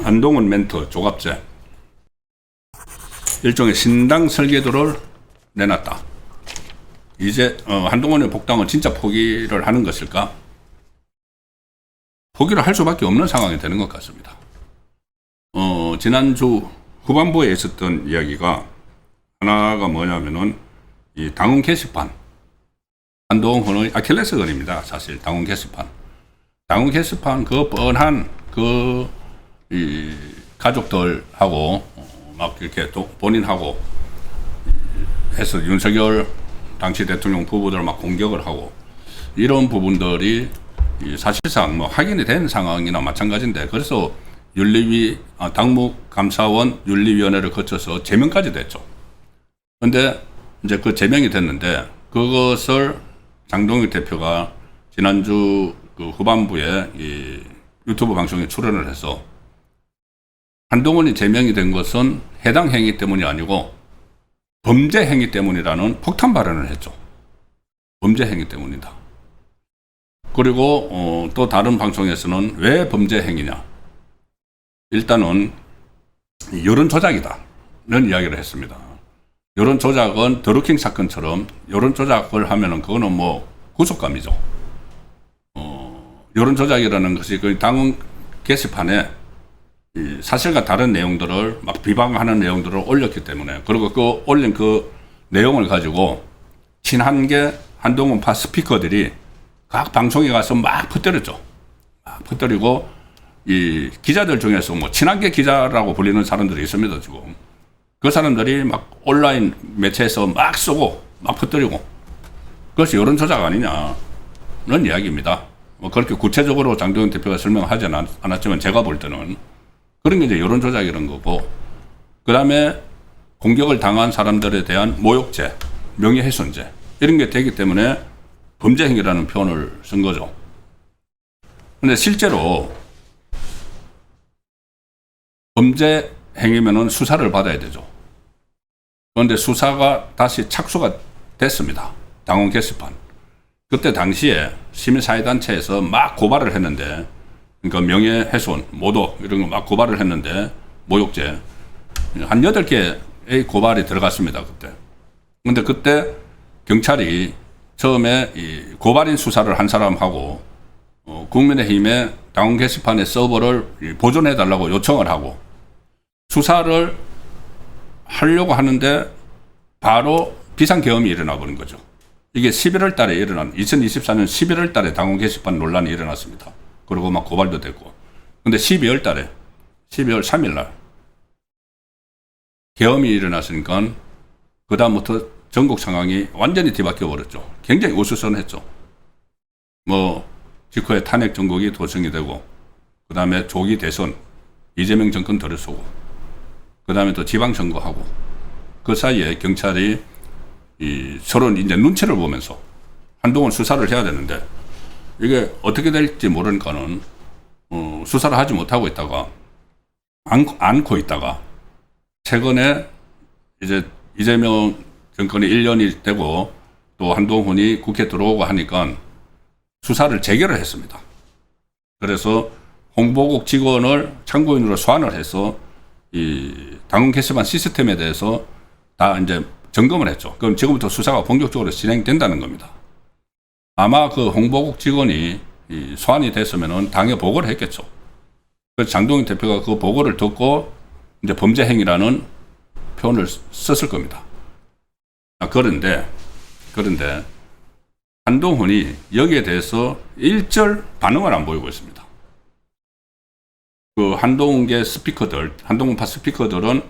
한동훈 멘토 조갑제, 일종의 신당 설계도를 내놨다. 이제 한동훈의 복당은 진짜 포기를 하는 것일까? 포기를 할 수밖에 없는 상황이 되는 것 같습니다. 지난주 후반부에 있었던 이야기가 하나가 뭐냐면은 이 당원 게시판, 한동훈의 아킬레스건입니다. 사실 당원 게시판 그 뻔한 이 가족들하고 막 이렇게 본인하고 해서 윤석열 당시 대통령 부부들 막 공격을 하고 이런 부분들이 사실상 뭐 확인이 된 상황이나 마찬가지인데, 그래서 당무감사원 윤리위원회를 거쳐서 제명까지 됐죠. 근데 이제 그 제명이 됐는데, 그것을 장동혁 대표가 지난주 그 후반부에 이 유튜브 방송에 출연을 해서 한동훈이 제명이 된 것은 해당 행위 때문이 아니고 범죄 행위 때문이라는 폭탄 발언을 했죠. 범죄 행위 때문이다. 그리고 또 다른 방송에서는 왜 범죄 행위냐, 일단은 여론 조작이다는 이야기를 했습니다. 여론 조작은 드루킹 사건처럼 여론 조작을 하면은 그거는 뭐 구속감이죠. 여론 조작이라는 것이 그 당원 게시판에 사실과 다른 내용들을 막 비방하는 내용들을 올렸기 때문에, 그리고 그 올린 그 내용을 가지고 친한계 한동훈파 스피커들이 각 방송에 가서 막 퍼뜨렸죠. 막 퍼뜨리고 이 기자들 중에서 뭐 친한계 기자라고 불리는 사람들이 있습니다. 지금 그 사람들이 막 온라인 매체에서 막 쏘고 막 퍼뜨리고, 그것이 여론 조작 아니냐는 이야기입니다. 뭐 그렇게 구체적으로 장동혁 대표가 설명하지 않았지만 제가 볼 때는 그런 게 이제 여론 조작이라는 거고, 그 다음에 공격을 당한 사람들에 대한 모욕죄, 명예훼손죄 이런 게 되기 때문에 범죄 행위라는 표현을 쓴 거죠. 근데 실제로 범죄 행위면은 수사를 받아야 되죠. 그런데 수사가 다시 착수가 됐습니다. 당원 게시판. 그때 당시에 시민사회단체에서 막 고발을 했는데, 그러니까 명예훼손, 모독 이런 거 막 고발을 했는데, 모욕죄 한 8개의 고발이 들어갔습니다. 근데 그때 경찰이 처음에 이 고발인 수사를 한 사람하고 국민의힘의 당원 게시판의 서버를 보존해 달라고 요청을 하고 수사를 하려고 하는데 바로 비상계엄이 일어나 버린 거죠. 이게 11월 달에 2024년 11월 달에 당원 게시판 논란이 일어났습니다. 그리고 막 고발도 됐고. 근데 12월 3일 날 계엄이 일어났으니까 그다음부터 전국 상황이 완전히 뒤바뀌어 버렸죠. 굉장히 어수선했죠. 뭐 직후에 탄핵 정국이 도청이 되고, 그 다음에 조기 대선, 이재명 정권 들어서고, 그 다음에 또 지방선거하고, 그 사이에 경찰이 서로 이제 눈치를 보면서 한동훈 수사를 해야 되는데, 이게 어떻게 될지 모르니까는 수사를 하지 못하고 있다가 안고 있다가 최근에 이제 이재명 정권이 1년이 되고 또 한동훈이 국회 들어오고 하니까 수사를 재개를 했습니다. 그래서 홍보국 직원을 참고인으로 소환을 해서 이 당원 게시판 시스템에 대해서 다 이제 점검을 했죠. 그럼 지금부터 수사가 본격적으로 진행된다는 겁니다. 아마 그 홍보국 직원이 소환이 됐으면은 당에 보고를 했겠죠. 그래서 장동혁 대표가 그 보고를 듣고 이제 범죄 행위라는 표현을 썼을 겁니다. 그런데 한동훈이 여기에 대해서 일절 반응을 안 보이고 있습니다. 그 한동훈계 스피커들, 한동훈파 스피커들은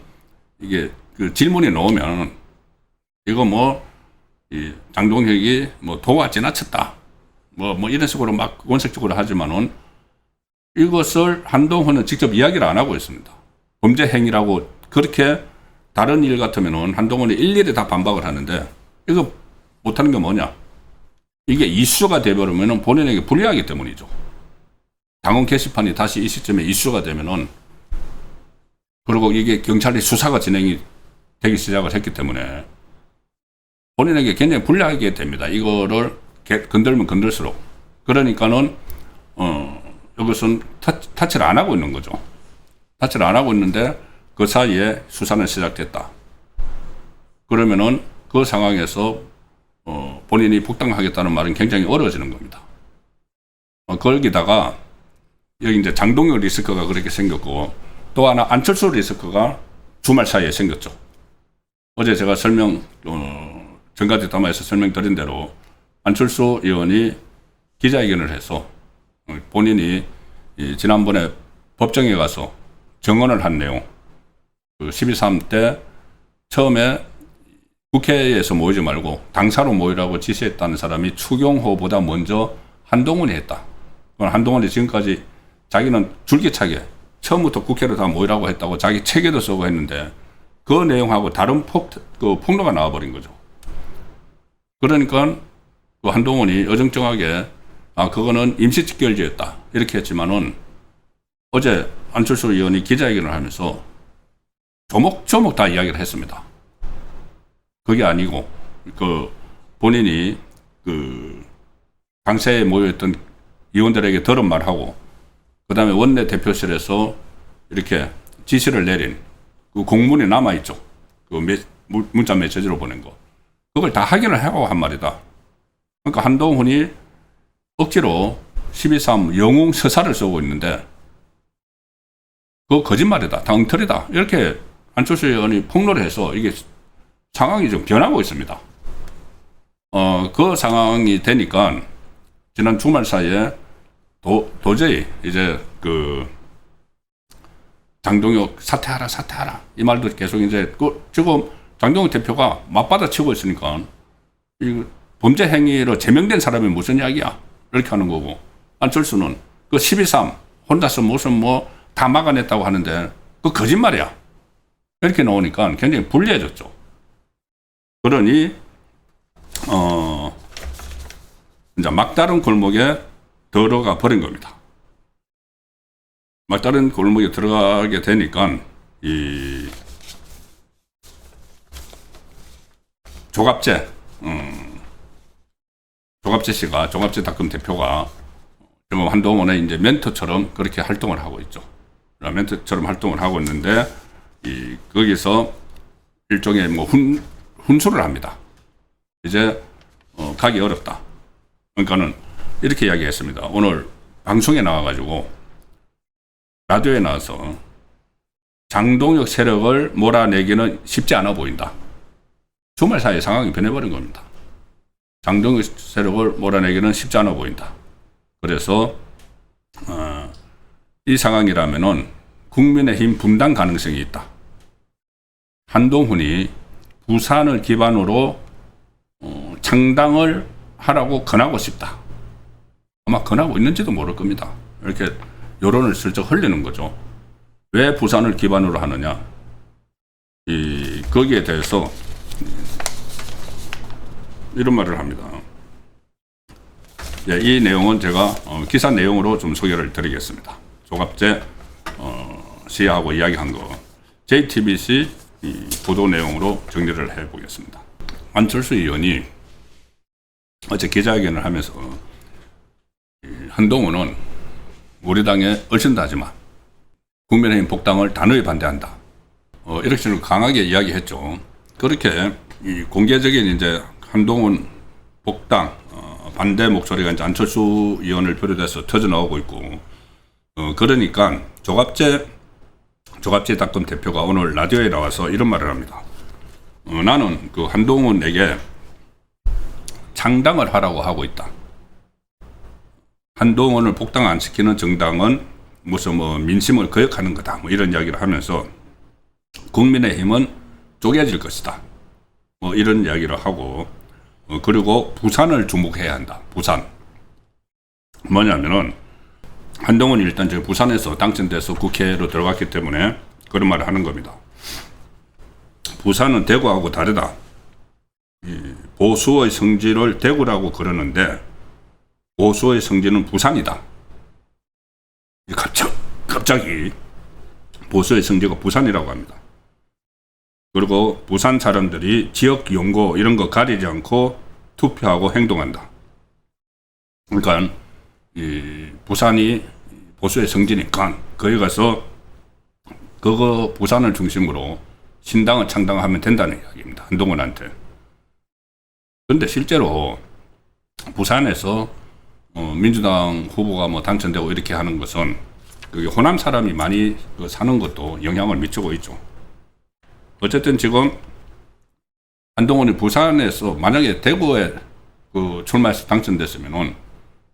이게 그 질문이 나오면 이거 뭐 이 장동혁이 뭐 도가 지나쳤다 뭐 이런 식으로 막 원색적으로 하지만은 이것을 한동훈은 직접 이야기를 안 하고 있습니다. 범죄 행위라고 그렇게 다른 일 같으면은 한동훈이 일일이 다 반박을 하는데 이거 못하는 게 뭐냐? 이게 이슈가 되버리면은 본인에게 불리하기 때문이죠. 당원 게시판이 다시 이 시점에 이슈가 되면은, 그리고 이게 경찰의 수사가 진행이 되기 시작을 했기 때문에 본인에게 굉장히 불리하게 됩니다. 이거를 건들면 건들수록. 그러니까는 이것은 타치를 안 하고 있는 거죠. 타치를 안 하고 있는데 그 사이에 수사는 시작됐다. 그러면은 그 상황에서 본인이 복당하겠다는 말은 굉장히 어려워지는 겁니다. 거기다가 여기 이제 장동혁 리스크가 그렇게 생겼고, 또 하나 안철수 리스크가 주말 사이에 생겼죠. 어제 제가 정가뒷담화에서 설명드린 대로 안철수 의원이 기자회견을 해서 본인이 지난번에 법정에 가서 증언을 한 내용, 그 12.3 때 처음에 국회에서 모이지 말고 당사로 모이라고 지시했다는 사람이 추경호보다 먼저 한동훈이 했다. 한동훈이 지금까지 자기는 줄기차게 처음부터 국회로 다 모이라고 했다고 자기 책에도 쓰고 했는데 그 내용하고 다른 폭로가 나와버린 거죠. 그러니까 그 한동훈이 어정쩡하게 그거는 임시직결제였다 이렇게 했지만은 어제 안철수 의원이 기자회견을 하면서 조목조목 다 이야기를 했습니다. 그게 아니고 본인이 당시에 모여있던 의원들에게 들은 말하고 그 다음에 원내 대표실에서 이렇게 지시를 내린 그 공문이 남아있죠. 문자 메시지로 보낸 거. 그걸 다 확인을 하고 한 말이다. 그러니까 한동훈이 억지로 12.3 영웅 서사를 쓰고 있는데 그거 거짓말이다. 다 엉터리다. 이렇게 안철수 의원이 폭로를 해서 이게 상황이 좀 변하고 있습니다. 그 상황이 되니까 지난 주말 사이에 도저히 이제 장동혁 사퇴하라 이 말도 계속 이제 지금 장동혁 대표가 맞받아치고 있으니까 이 범죄 행위로 제명된 사람이 무슨 이야기야 이렇게 하는 거고, 안철수는 그 12.3 혼자서 무슨 다 막아냈다고 하는데 그 거짓말이야 이렇게 나오니까 굉장히 불리해졌죠. 그러니 이제 막다른 골목에 들어가 버린 겁니다. 막다른 골목에 들어가게 되니까 이 조갑재 씨가, 조갑재닷컴 대표가 지금 한동훈의 이제 멘토처럼 그렇게 활동을 하고 있죠. 멘토처럼 활동을 하고 있는데 거기서 일종의 훈수를 합니다. 이제 가기 어렵다. 그러니까는 이렇게 이야기했습니다. 오늘 방송에 나와가지고 라디오에 나와서 장동혁 세력을 몰아내기는 쉽지 않아 보인다. 주말 사이에 상황이 변해버린 겁니다. 장동혁 세력을 몰아내기는 쉽지 않아 보인다. 그래서 이 상황이라면은 국민의힘 분당 가능성이 있다. 한동훈이 부산을 기반으로 창당을 하라고 권하고 싶다. 아마 권하고 있는지도 모를 겁니다. 이렇게 여론을 슬쩍 흘리는 거죠. 왜 부산을 기반으로 하느냐. 거기에 대해서 이런 말을 합니다. 이 내용은 제가 기사 내용으로 좀 소개를 드리겠습니다. 조갑재 씨하고 이야기한 거 JTBC 보도 내용으로 정리를 해보겠습니다. 안철수 의원이 어제 기자회견을 하면서 한동훈은 우리 당의 얼씬도 하지만 국민의힘 복당을 단호히 반대한다. 이렇게 저는 강하게 이야기했죠. 그렇게 공개적인 이제 한동훈 복당 반대 목소리가 이제 안철수 의원을 비롯해서 터져 나오고 있고, 그러니까 조갑재닷컴 대표가 오늘 라디오에 나와서 이런 말을 합니다. 나는 그 한동훈에게 창당을 하라고 하고 있다. 한동훈을 복당 안 시키는 정당은 무슨 민심을 거역하는 거다. 이런 이야기를 하면서 국민의힘은 쪼개질 것이다. 이런 이야기를 하고, 그리고 부산을 주목해야 한다. 부산. 뭐냐면은 한동훈이 일단 지금 부산에서 당선돼서 국회로 들어갔기 때문에 그런 말을 하는 겁니다. 부산은 대구하고 다르다. 보수의 성지를 대구라고 그러는데 보수의 성지는 부산이다. 갑자기 보수의 성지가 부산이라고 합니다. 그리고 부산 사람들이 지역 용고 이런 거 가리지 않고 투표하고 행동한다. 그러니까 이 부산이 보수의 성지니까 거기 가서 그거 부산을 중심으로 신당을 창당하면 된다는 이야기입니다. 한동훈한테. 그런데 실제로 부산에서 민주당 후보가 뭐 당선되고 이렇게 하는 것은 그게 호남 사람이 많이 사는 것도 영향을 미치고 있죠. 어쨌든 지금 한동훈이 부산에서 만약에 대구에 출마해서 당선됐으면은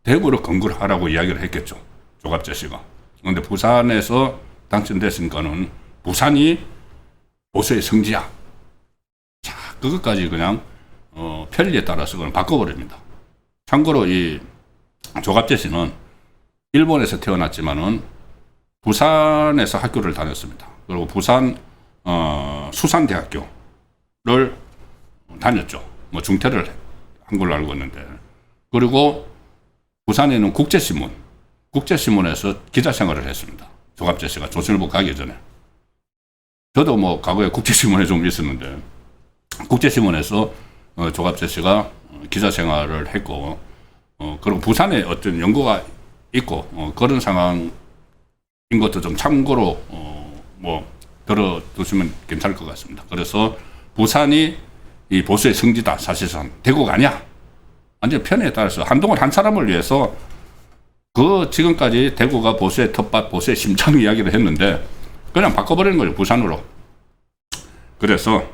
대구로 건국을 하라고 이야기를 했겠죠. 조갑재 씨가. 그런데 부산에서 당선됐으니까는 부산이 보수의 성지야. 자, 그것까지 그냥 편리에 따라서 그냥 바꿔버립니다. 참고로 이 조갑재 씨는 일본에서 태어났지만은 부산에서 학교를 다녔습니다. 그리고 부산 수산대학교를 다녔죠. 뭐 중퇴를 한 걸로 알고 있는데. 그리고 부산에 있는 국제신문에서 기자 생활을 했습니다. 조갑재 씨가 조선일보 가기 전에. 저도 뭐 과거에 국제신문에 좀 있었는데 국제신문에서 조갑재 씨가 기자 생활을 했고 그리고 부산에 어떤 연고가 있고 그런 상황인 것도 좀 참고로 뭐 들어두시면 괜찮을 것 같습니다. 그래서 부산이 이 보수의 성지다. 사실상 대구가 아니야. 완전 편에 따라서 한동훈 한 사람을 위해서 지금까지 대구가 보수의 텃밭, 보수의 심장 이야기를 했는데 그냥 바꿔버리는 거죠. 부산으로. 그래서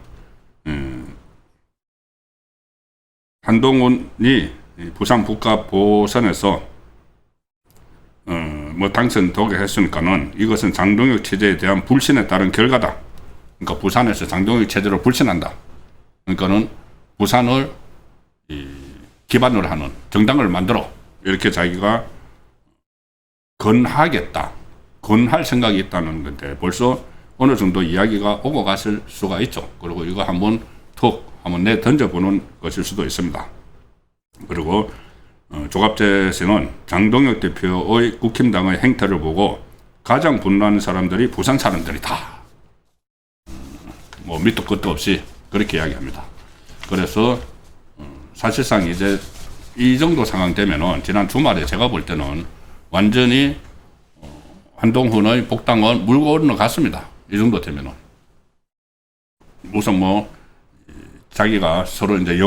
한동훈이 부산 북갑 보선에서 뭐 당선되게 했으니까는 이것은 장동혁 체제에 대한 불신에 따른 결과다. 그러니까 부산에서 장동혁 체제로 불신한다. 그러니까는 부산을 기반으로 하는 정당을 만들어 이렇게 자기가 건하겠다. 건할 생각이 있다는 건데 벌써 어느 정도 이야기가 오고 갔을 수가 있죠. 그리고 이거 한번 한번 던져보는 것일 수도 있습니다. 그리고 조갑재 씨는 장동혁 대표의 국힘당의 행태를 보고 가장 분노하는 사람들이 부산 사람들이다. 뭐 밑도 끝도 없이 그렇게 이야기합니다. 그래서 사실상 이제 이 정도 상황 되면은 지난 주말에 제가 볼 때는 완전히 한동훈의 복당은 물고 올라갔습니다. 이 정도 되면은. 우선 뭐 자기가 서로 이제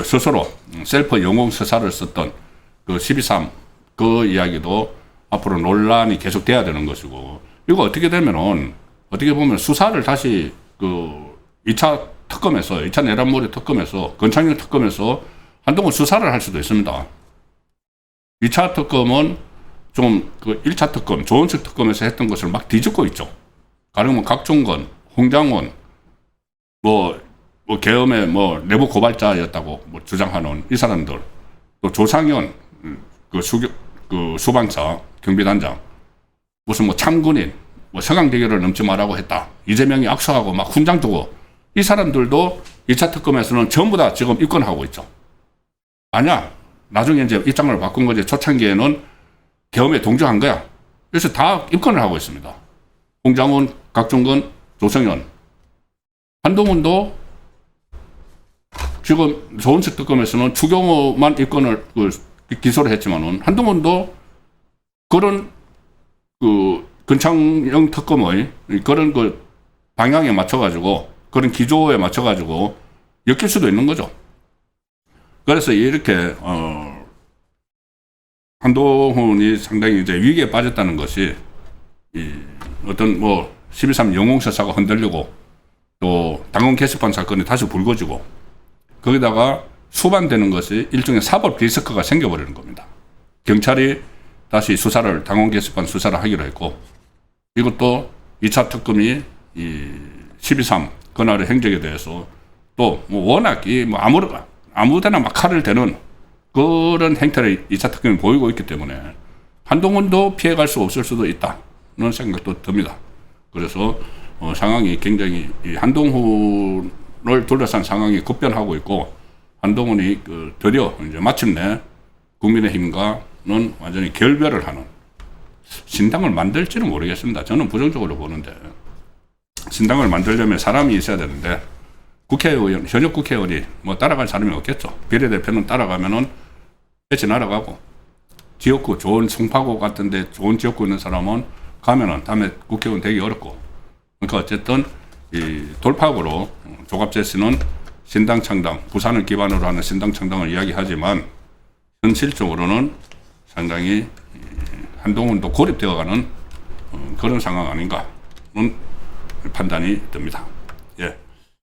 스스로 셀프 영웅 서사를 썼던 그 12.3 그 이야기도 앞으로 논란이 계속 돼야 되는 것이고, 이거 어떻게 되면은 어떻게 보면 수사를 다시 2차 특검에서 2차 내란몰이 특검에서 건창용 특검에서 한동훈 수사를 할 수도 있습니다. 2차 특검은 좀 1차 특검 조은석 특검에서 했던 것을 막 뒤집고 있죠. 가령 각종건, 홍장원 계엄의 내부 고발자였다고 주장하는 이 사람들, 또 조상현 수방사 경비단장, 무슨 참군인, 서강대교를 넘지 말라고 했다. 이재명이 악수하고 막 훈장 두고, 이 사람들도 2차 특검에서는 전부 다 지금 입건하고 있죠. 아니야. 나중에 이제 입장을 바꾼 거지. 초창기에는 계엄에 동조한 거야. 그래서 다 입건을 하고 있습니다. 홍장훈, 각종건, 조성현. 한동훈도 지금 조은석 특검에서는 추경호만 입건을 기소를 했지만은 한동훈도 그런 건창용 특검의 그런 방향에 맞춰가지고 그런 기조에 맞춰가지고 엮일 수도 있는 거죠. 그래서 이렇게 한동훈이 상당히 이제 위기에 빠졌다는 것이 어떤 12.3 영웅서사가 흔들리고 또 당원 게시판 사건이 다시 불거지고 거기다가 수반되는 것이 일종의 사법 리스크가 생겨버리는 겁니다. 경찰이 다시 당원 게시판 수사를 하기로 했고, 이것도 2차 특검이 12.3 그날의 행적에 대해서 또 워낙 아무데나 막 칼을 대는 그런 행태를 2차 특검이 보이고 있기 때문에 한동훈도 피해갈 수 없을 수도 있다는 생각도 듭니다. 그래서 상황이 굉장히 한동훈을 둘러싼 상황이 급변하고 있고, 한동훈이 드디어 이제 마침내 국민의힘과는 완전히 결별을 하는 신당을 만들지는 모르겠습니다. 저는 부정적으로 보는데 신당을 만들려면 사람이 있어야 되는데 국회의원, 현역 국회의원이 뭐 따라갈 사람이 없겠죠. 비례대표는 따라가면은 배치 날아가고 지역구 좋은 송파구 같은데 좋은 지역구 있는 사람은 가면은 다음에 국회의원 되기 어렵고 그러니까 어쨌든 이 돌파구로 조갑재 씨는 신당 창당, 부산을 기반으로 하는 신당 창당을 이야기하지만 현실적으로는 상당히 한동훈도 고립되어가는 그런 상황 아닌가는 판단이 듭니다.